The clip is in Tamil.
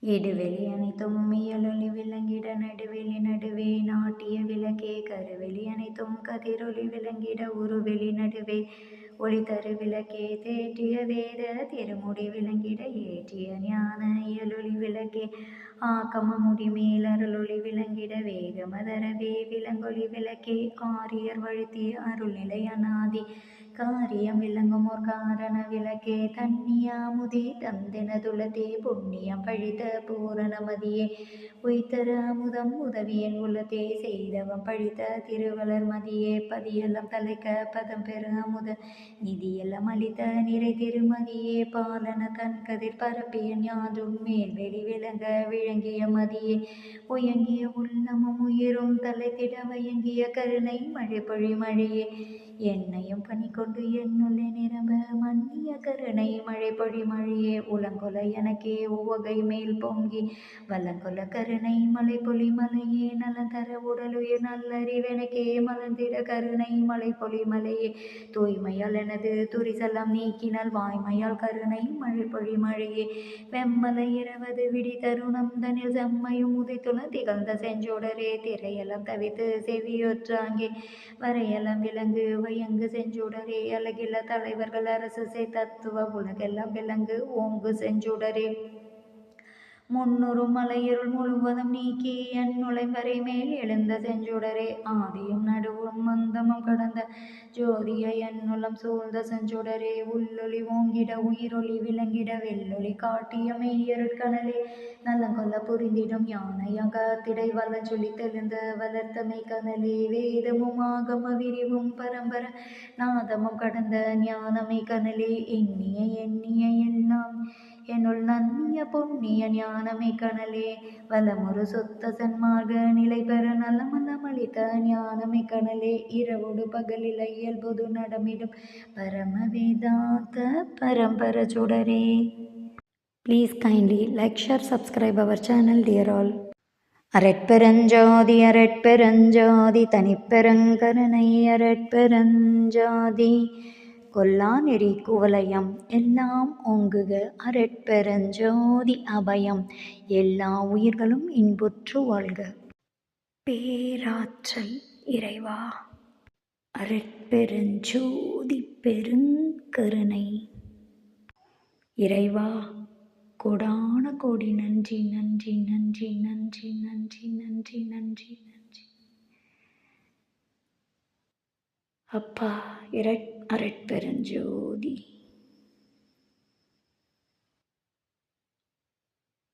இடுவெளி அனைத்தும் இயலொளி விளங்கிட நடுவெளி நடுவே நாட்டிய விளக்கே கருவெளி அனைத்தும் கதிரொளி விளங்கிட உருவெளி நடுவே ஒளி தரு விளக்கே தேற்றிய வேத திருமுடி விளங்கிட ஏற்றிய ஞான இயலொளி விளக்கே ஆக்கம முடிமேல் அருளொளி விளங்கிட வேகமதரவே விளங்கொளி விளக்கே ஆரியர் வழுத்திய அருள்நிலை அநாதி காரியம் விளங்கும் ஓர் காரண விளக்கே தன்னியாமுதே தந்தெனதுளதே புண்ணியம் பழித்த பூரணமதியே உய்தரு அமுதம் உதவியன் உள்ளதே செய்தவம் பழித்த திருவளர் மதியே பதியெல்லாம் தலைக்க பதம் பெரு அமுத நிதியெல்லாம் அளித்த நிறை திருமதியே பாலன தன் கதிர் பரப்பிய ஞாதும் மேல்வெளி விளங்க விளங்கிய மதியே உயங்கிய உள்ளமும் உயிரும் தலைத்திட வயங்கிய கருணை மழை பொழி மழையே என்னையும் பணி கொண்டு என்னுள்ளே நிரம்ப மன்னிய கருணை மழை பொழி மழையே உலங்கொல எனக்கே உவகை மேல் பொங்கி வலங்கொல கருணை மலை பொலி மலையே நலந்தர உடலுயிர் நல்லறிவெனக்கே மலர்ந்திட கருணை மலை பொலி மலையே தூய்மையால் எனது துரிசெல்லாம் நீக்கினால் வாய்மையால் கருணை மழை பொழி மழையே வெம்மலை இரவது விடி தருணம் தனில் செம்மையும் உதைத்துள்ள திகழ்ந்த செஞ்சோடரே திரையெல்லாம் தவித்து செவியொற்றாங்கே வரையெல்லாம் விலங்கு வயங்கு செஞ்சுடரே அழகில தலைவர்கள் அரசு தத்துவ உலகெல்லாம் விலங்கு ஓங்கு செஞ்சுடரே முன்னூறு மலையிருள் முழுவதும் நீக்கி என் நுழைவரை மேல் எழுந்த செஞ்சுடரே ஆதியும் நடுவும் மந்தமும் கடந்த ஜோதிய என்னுளம் சூழ்ந்த செஞ்சுடரே உள்ளொளி ஓங்கிட உயிரொளி விளங்கிட வெள்ளொளி காட்டிய மெய்யருட்கணலே நலங்கொல்ல புரிந்திடும் யானையாக திடை வளஞ்சொலி தெளிந்த வளர்த்தமை கனலே வேதமும் ஆகம விரிவும் பரம்பர நாதமும் கடந்த ஞானமை கனலே எண்ணிய எல்லாம் என்னுள் நன்னிய புண்ணிய ஞானமே கனலே வலமுறு சுத்த சன்மார்க்க நிலை பெற நலமளித்த ஞானமே கனலே இரவோடு பகலில் இயல்புது நடமிடும் பரம வேதாந்த பரம்பர சுடரே. Please kindly like, share, subscribe our channel, dear all. அரட்பெருஞ்ஜோதி அரட்பெருஞ்ஜோதி தனிப்பெருங்கருணை அரட்பெருஞ்ஜோதி கொல்லா நெறி குவலயம் எல்லாம் ஓங்குக அரட்பெருஞ்சோதி அபயம் எல்லா உயிர்களும் இன்புற்று வாழ்க. பேராற்றல் இறைவா அரட்பெருஞ்சோதி பெருங்கருணை இறைவா கோடான கோடி நன்றி நன்றி நன்றி நன்றி நன்றி நன்றி நன்றி நன்றி அப்பா அரட்பெருஞ்சோதி.